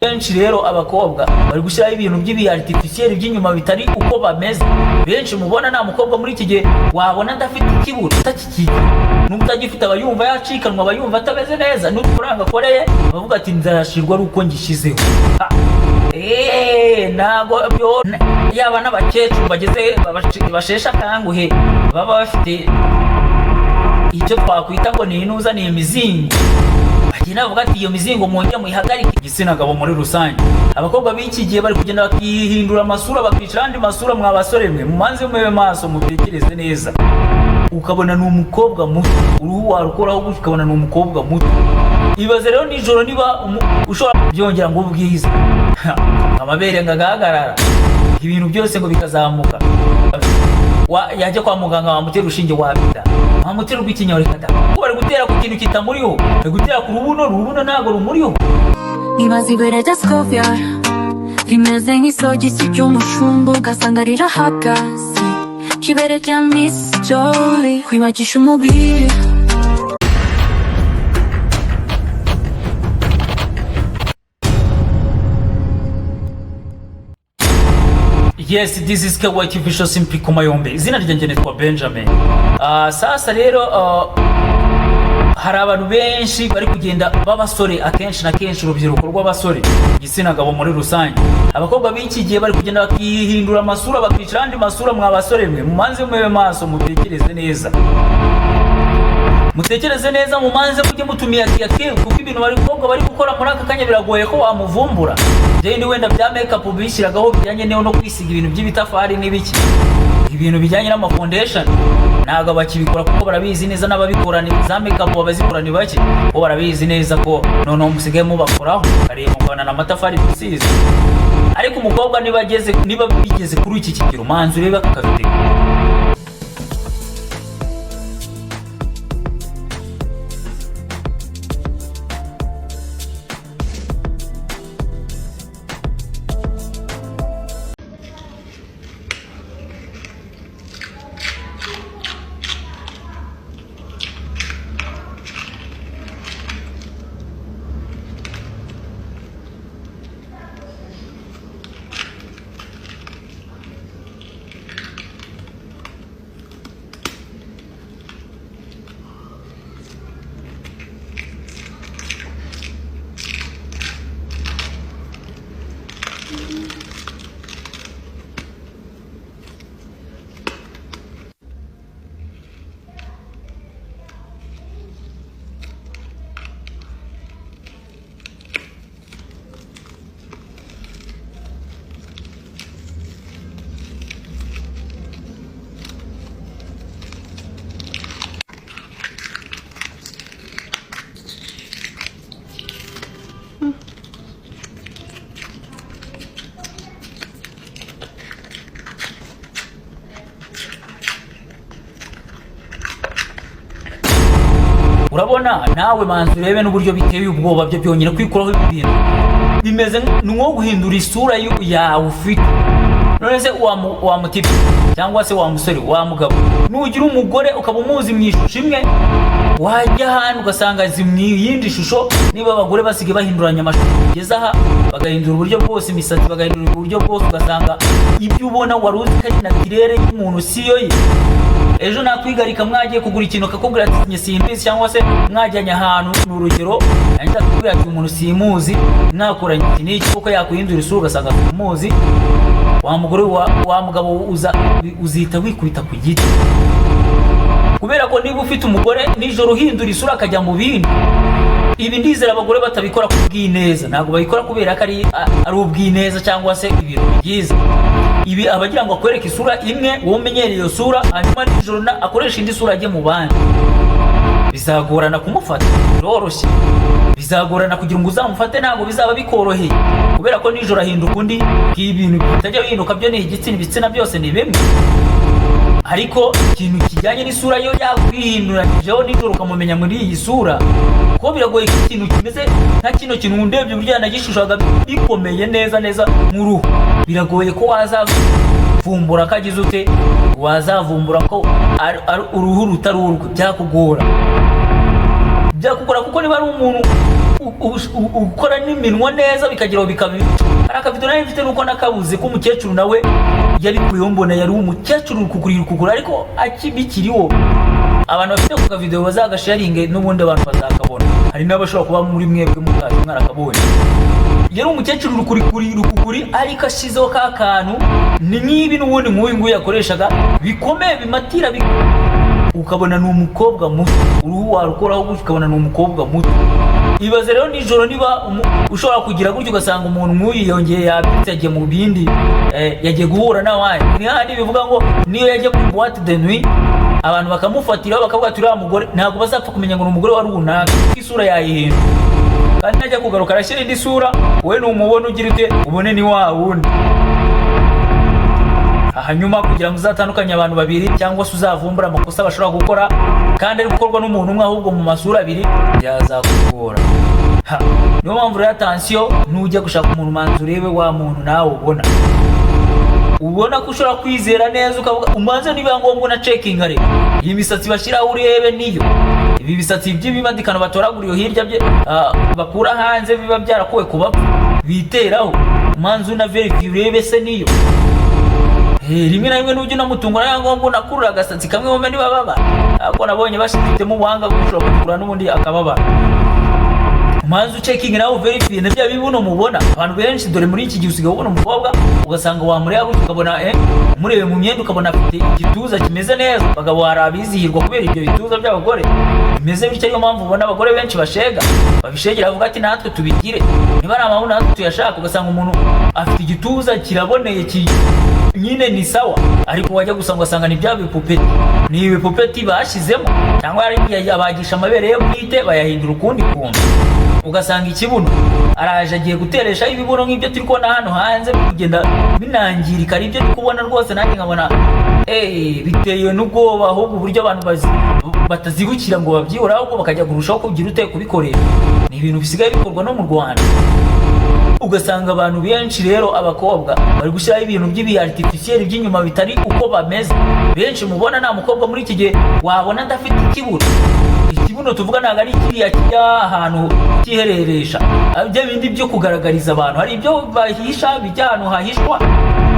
benshi rero abakobwa bari gushyiraho ibintu by'ibi artificiel by'inyuma bitari uko bameze. Benshi mubona nta mukobwa muri iki gihe wabona ndafite ikibura takikiye n'utagifite abayumva yacikanwa, abayumva atameze neza, n'uturanga akoreye bavuga ati nzashirwa ari uko ngishizeho. Nago byo yaba n'abakecuru bageze bashesha kanguhe baba bafite icyo twakwita ngo ni inuza, ni imizingo. Bagenda bavuga ati iyo mizingo mwongera muyihagarike. Igitsina gabo muri rusange, abakobwa b'iki gihe bari kugenda bakihindura amasura, bakicara andi masura. Mwa basore mwe mumanze mube maso mutekereze neza, ukabona ni umukobwa muto, uruhu warukoraho gutyo ukabona ni umukobwa muto. Ibaze rero nijoro niba ushobora byongera ngo ubwiza amabere ngagahagarara, ibintu byose ngo bikazamuka, yajya kwa muganga wamutera urushinge wabita, wamutera urw'ikinyoro rikata, ko bari gutera ku kintu kitamuriho, bari gutera ku rubuno ntago rumuriho. Ibaze ibere rya Scovia rimeze nk'isogisi ry'umushumba ugasanga rirahagaze, kibere rya Miss Jolie kwibagisha umubiri. Yes, this is Kawaii TV show Simply Kumayombe. Izina ryanjye nitwa Benjamin. Sasa rero hari abantu benshi bari kugenda b'abasore, akenshi na kenshi urubyiruko rw'abasore, igitsina gabo muri rusange. Abakobwa b'iki gihe bari kugenda bakihindura amasura, bakicara andi masura. Mwa basore mwe mumanze mube maso mutekereze neza, mutekereze neza, mumanze mujye mutumia kiyake, kuko ibintu bari kobwa bari gukora muri aka kanya biragoye ko wamuvumbura. Ndi wenda bya makeup bishyiragaho bijyanye no kwisiga ibintu by'ibitafari n'ibiki, ibintu bijyanye n'ama foundation ntago bakibikora kuko barabizi neza n'ababikora ni za makeup babazikora ni bake, ko barabizi neza ko none musigaye mubakoraho kareba mbana na matafari bisize. Ariko umukobwa niba bigeze kuri iki kigero, manzi urebe akafite. Urabona nawe manzi urebe n'uburyo biteye ubwoba byo byonyine kwikuraho ibintu bimeze nko guhindura isura yawe ufite. None se wa mutipe cyangwa se wa musore wa mugabo nugira umugore ukaba umuzi mu ishusho imwe, wajya hano ugasanga zimwi yindi shusho. Niba abagore basige bahinduranya amashusho kugeza aha, bagahindura uburyo bwose imisatsi, bagahindura uburyo bwose, ugasanga ibyo ubona waruzi kari na kirere y'umuntu siyo ye. Ejo nakwigarika mwagiye kugura ikintu akakubwira ati simbizi, cyangwa se mwajyanye ahantu n'urugero yandika kubwira ati umuntu simuzi, mwakoranye iki n'iki, kuko yakuhindura isura ugasanga umuzi. Wa mugore wa mugabo uzita wikubita ku giti, kubera ko niba ufite umugore nijoro uhindura isura akajya mu bindi. Ibi ndizera abagore batabikora kubw'ineza, ntabwo bayikora kubera ko ari ubw'ineza cyangwa se ibintu byiza. Ibi abagira ngo akwereke isura imwe, wowe umenyereye iyo sura, hanyuma nijoro akoresha indi sura ajye mu bandi. Bizagorana kumufata, biroroshye. Bizagorana kugira ngo uzamufate, ntabwo bizaba bikoroheye, kubera ko nijoro ahinduka undi. Ibintu bitajya bihinduka byo ni ibitsina byose ni bimwe. Ariko ikintu kijyanye n'isura yo yakwihindurajeho nijoro ukamumenya muri iyi sura, ko biragoye ko ikintu kimeze nka kino kintu ndebye uburyo yanagishushaga bikomeye neza mu ruhu, biragoye ko wazavumbura kagize ute, wazavumbura ko uruhu rutari urwo. Byakugora kuko niba ari umuntu ukora n'iminwa neza bikageraho bikaba hari akavido nayo mfite nuko nakabuze ko umukecuru nawe yari kuyombona, yari umukecuru kugura ariko akibikiriho. Abantu bafite ku kavido bazagasharinge n'ubundi abantu bazakabona. Hari n'abashobora kuba muri mwebwe mutazi mwarakabonye. Yari umukecuru rukuguri ariko ashizeho ka kantu ni n'ibi n'ubundi nk'uyu nguyu yakoreshaga bikomeye bimatira ukabona ni umukobwa muto, uruhu warukoraho gutyo ukabona ni umukobwa muto. Ibaze rero nijoro niba ushobora kugira gutyo ugasanga umuntu nk'uyu yongeye yabyutse yagiye mu bindi yagiye guhura n'abandi. Ni handi bivuga ngo niyo yagiye kuri boîte de nuit abantu bakamufatira bakavuga ati uriya mugore ntabwo bazapfa kumenya ngo ni umugore wa runaka, isura yayihindura. Kandi najya kugaruka arashyira indi sura, wowe numubona ugira ute ubone ni wa wundi. Hanyuma kugira ngo uzatandukanye abantu babiri cyangwa se uzavumbura amakosa bashobora gukora kandi ari gukorwa n'umuntu umwe ahubwo mu masura abiri byazakugora. Niyo mpamvu rero attention, nujya gushaka umuntu manzi urebe wa muntu nawe ubona ko ushobora kwizera neza ukavuga umanze niba ngombwa na checking are iyi misatsi bashiraho urebe niyo, ibi bisatsi by'ibibandikano batoraguriyo hirya bye bakura hanze biba byarakuwe kuba biteraho umanze una verify urebe se niyo. Rimwe na rimwe n'ujya unamutungura yango ngo nakurura agasatsi kamwe mu niba baba ako nabonye bashitemo ubuhanga gushobora kugura n'ubundi akababara. Manzu checking nawe verify nabyo bibuno mubona abantu benshi dore muri iki gihe usigaye ubona umukobwa ugasanga wamureba ukabona murebe mu myenda ukabona afite igituza kimeze neza, bagabo harabizihirwa kubera ibyo bituza by'abagore bimeze bityo. Ariyo mpamvu ubona abagore benshi bashega babishegera bavuga ati natwe tubigire, niba ari amahoro natwe tuyashaka. Ugasanga umuntu afite igituza kiraboneye nyine ni sawa, ariko wajya gusanga ugasanga ni bya bipupeti, ni ibipupeti bashyizemo cyangwa abagisha amabere yo bwite bayahindura ukundi kuntu. Ugasanga ikibuno araje agiye guteresha ibibuno nk'ibyo turi kubona hano hanze kugenda binangirika, ari byo kubona rwose nanjye nkabona biteye n'ubwoba, ahubwo uburyo abantu batazibukira ngo babyibura ahubwo bakajya kurushaho kugira ute kubikoresha. Ni ibintu bisigaye bikorwa no mu Rwanda. Ugasanga abantu benshi rero abakobwa bari gushyiraho ibintu by'ibi artificiel by'inyuma bitari uko bameze. Benshi mubona nta mukobwa muri iki gihe wabona ndafite ikibuno. Ikibuno tuvuga ntabwo ari kiriya kijya ahantu kihereresha, ibyo bindi byo kugaragariza abantu. Hari ibyo bahisha bijya ahantu hahishwa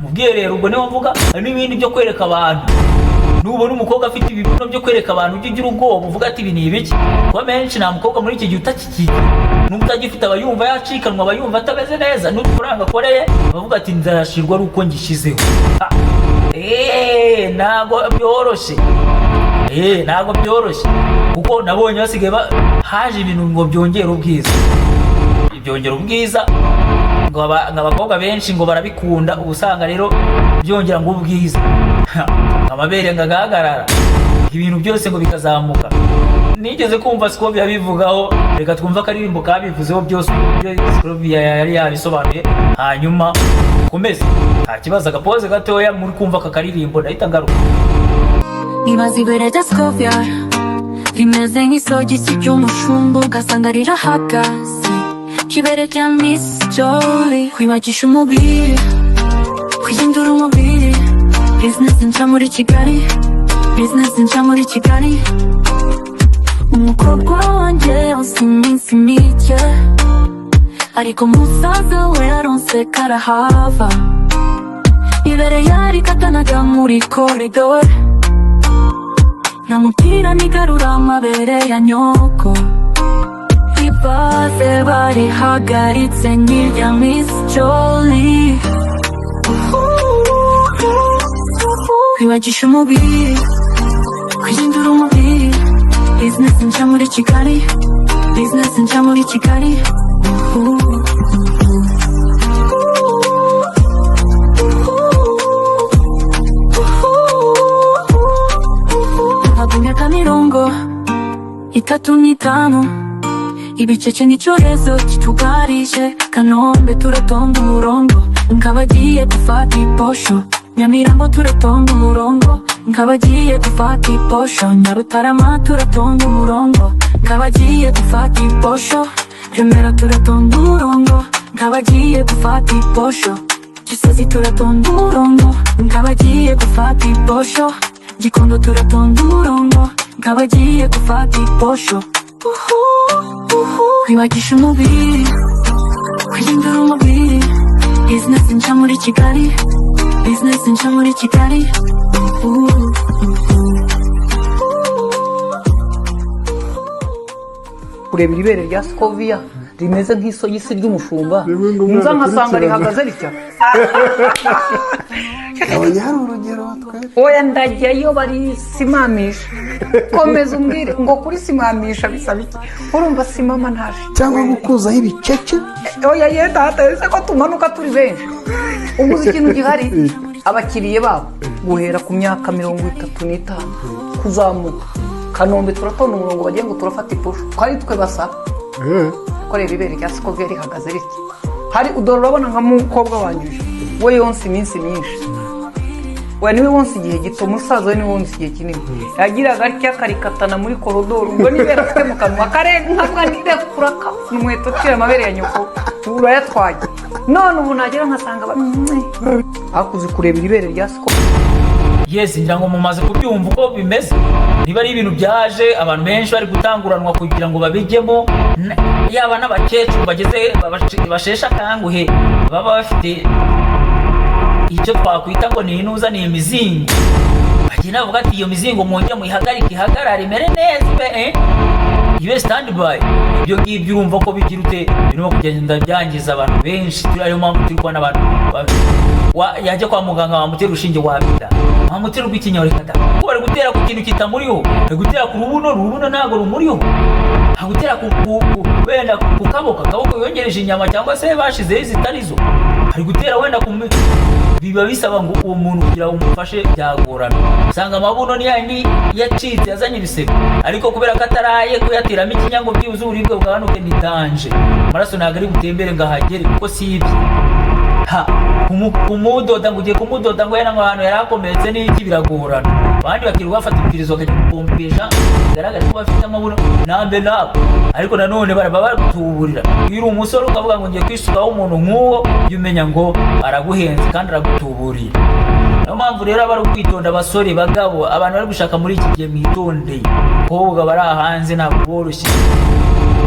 mu bwiherero, ubwo niho mvuga. Hari n'ibindi byo kwereka abantu. Nubona umukobwa afite ibibuno byo kwereka abantu ujye ugira ubwoba uvuga ati ibi ni ibiki. Kuba menshi nta mukobwa muri iki gihe utakikiki, n'ubwo utagifite abayumva yacikanwa, abayumva atameze neza, n'udufaranga akoreye bavuga ati nzashirwa ari uko ngishizeho. Ntabwo byoroshye, ntabwo byoroshye kuko nabonye basigaye haje ibintu ngo byongera ubwiza. Byongera ubwiza ngo abakobwa benshi ngo barabikunda, ubusanga rero byongera ngo ubwiza amabere ngagahagarara, ibintu byose ngo bikazamuka. Nigeze kumva Scovia bivugaho, reka twumva akaririmbo kabivuzeho byose Scovia yari yabisobanuye, hanyuma komeza nta kibazo agapoze gatoya muri kumva akaririmbo ndahita ngaruka. Ibaze ibere rya Scovia rimeze nk'isogisi ry'umushumba ugasanga rirahagaze, kibere rya Miss Jolie kwibagisha umubiri, kwihindura umubiri, business nshya muri Kigali, business nshya muri Kigali. Umukobwa wanjye uzi iminsi mike ariko musaza we aronse karahava, ibere yarikatanaga muri koridor, namupira nigarura amabere ya nyoko. Ibaze barihagaritse nk'irya Miss Jolie, kwibagisha umubiri, kwihindura umubiri, business nshya muri Kigali, business nshya muri Kigali. Imyaka 35 ibicece n'icyorezo kitugarije, Kanombe turatonda umurongo nkabagiye gufata iposho, Nyamirambo turatonda umurongo nkabagiye gufata iposho, Nyarutarama turatonda umurongo nkabagiye gufata iposho, Remera turatonda umurongo nkabagiye gufata iposho, Gisozi turatonda umurongo nkabagiye gufata iposho, Gikondo turatonda umurongo nkabagiye gufata iposho. kwibagisha umubiri, kwihindura umubiri. Business nshya muri Kigali, business nshya muri Kigali. Kurebera ibere rya Scovia rimeze nk'isogisi ry'umushumba, nza nkasanga rihagaze ritya. Abonye hari urugero twe. Oya ndajyayo barisimamisha. Komeza umbwire ngo kuri simamisha bisaba iki? Urumva simama ntaje. Cyangwa gukuzaho ibicece. Oya yenda hatese ko tumanuka turi benshi. Uguze ikintu gihari abakiriye babo guhera ku myaka 35 kuzamuka. Kanombe turatona umurongo bagiye ngo turafata ipusho. Twari twe basaba. Korera ibere rya Scovia rihagaze riti. Hari udoro urabona nka mukobwa wanyuje. We yonse iminsi myinshi. We niwe wonse igihe gito, musaza we niwe wonse igihe kinini. Yagiraga atya karikatana muri korodoro ngo nibera afite mu kanwa karenga nkabwa nide kuraka umweto tira amabere ya nyoko. Urayatwaye. None ubu nagira nkasanga akuze kurebera ibere rya Scovia. Yes, ngira ngo mumaze kubyumva uko bimeze. Niba ari ibintu byaje abantu benshi bari gutanguranwa kugira ngo babijyemo, yaba n'abakecuru bageze bashesha kanguhe baba bafite icyo twakwita ngo ni inuza ni imizingo. Bagenda bavuga ati iyo mizingo mwongere muyihagarike ihagarare imere neza ibe standby. Ibyo ngibyo urumva ko bigira ute birimo kugenda byangiza abantu benshi. Turiyo mpamvu turi kubona abantu yajya kwa muganga bamutera urushinge wabita, bamutera urw'ikinya rikata kuko bari gutera ku kintu kitamuriho, bari gutera ku rubuno ntabwo rumuriho, bari gutera wenda ku kaboko yongereje inyama cyangwa se bashizeho izitarizo, bari gutera wenda biba bisaba ngo uwo muntu kugira ngo umufashe byagorana. Usanga amabuno ni yandi yacitse yazanye ibisebe, ariko kubera ko ataraye kuyateramo ikinya ngo byibuze uburibwe bwabanuke nitanje, amaraso ntabwo ari gutembere ngo ahagere kuko si ibyo. Kumudoda ngo ugiye kumudoda ngo yena ngo ahantu yarakometse n'iki biragorana. Abandi bakirirwa bafata ipirizo bakajya kupompesha bigaragara ko bafite amabuno nambe nabo, ariko nanone baraba bagutuburira. Iyo uri umusore ukavuga ngo ngiye kwisukaho umuntu nk'uwo jya umenya ngo araguhenze kandi aragutuburira. Niyo mpamvu rero bari kwitonda abasore bagabo, abantu bari gushaka muri iki gihe mwitondeye. Kobwa bari hanze ntabwo boroshye,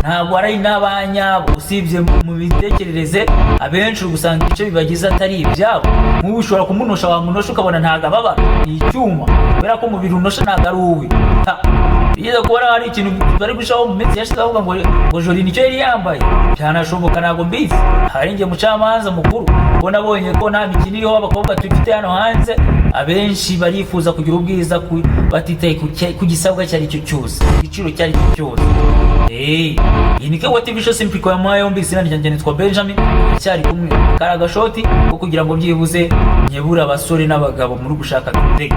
ntabwo ari n'abanyabo. Usibye mu bitekerereze abenshi gusanga icyo bibagize atari ibyabo. Nk'ubu ushobora kumunosha wamunosha ukabona ntabwo ababa ni icyuma, kubera ko umubiri unosha ntabwo ari uwe. Biza kubona hari ikintu bari gushaho mu minsi yashize avuga ngo Joli nicyo yari yambaye, byanashoboka ntabwo mbizi. Hari njye mucamanza mukuru ko nabonye ko nta mikino iriho abakobwa dufite hano hanze, abenshi barifuza kugira ubwiza batitaye ku gisabwa cyari cyo cyose, igiciro cyari cyo cyose. Iyi ni Kewa TV show simple kwa mwayo mbisi nani cyane nitwa Benjamin, cyari kumwe karagashoti ko kugira ngo byibuze nyebura abasore n'abagabo muri gushaka gutega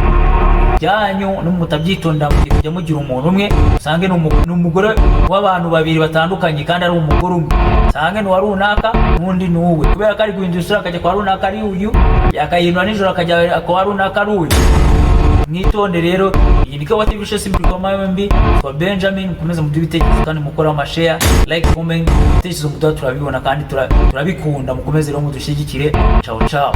byanyu n'umutabyitonda kujya mugira umuntu umwe usange n'umugore w'abantu babiri batandukanye kandi ari umugore umwe, sange ni warunaka n'undi nuwe, kubera ko ari guhindura akajya kwa runaka ari uyu, yakayinwa nijoro akajya kwa runaka ari uyu. Mwitonde rero. Iyi ni Kewa TV show simple kwa mayombi kwa Benjamin. Mukomeze mu bitekerezo kandi mukora amashare, like, comment, ibitekerezo muduha turabibona kandi turabikunda. Mukomeze rero mudushyigikire. Ciao ciao.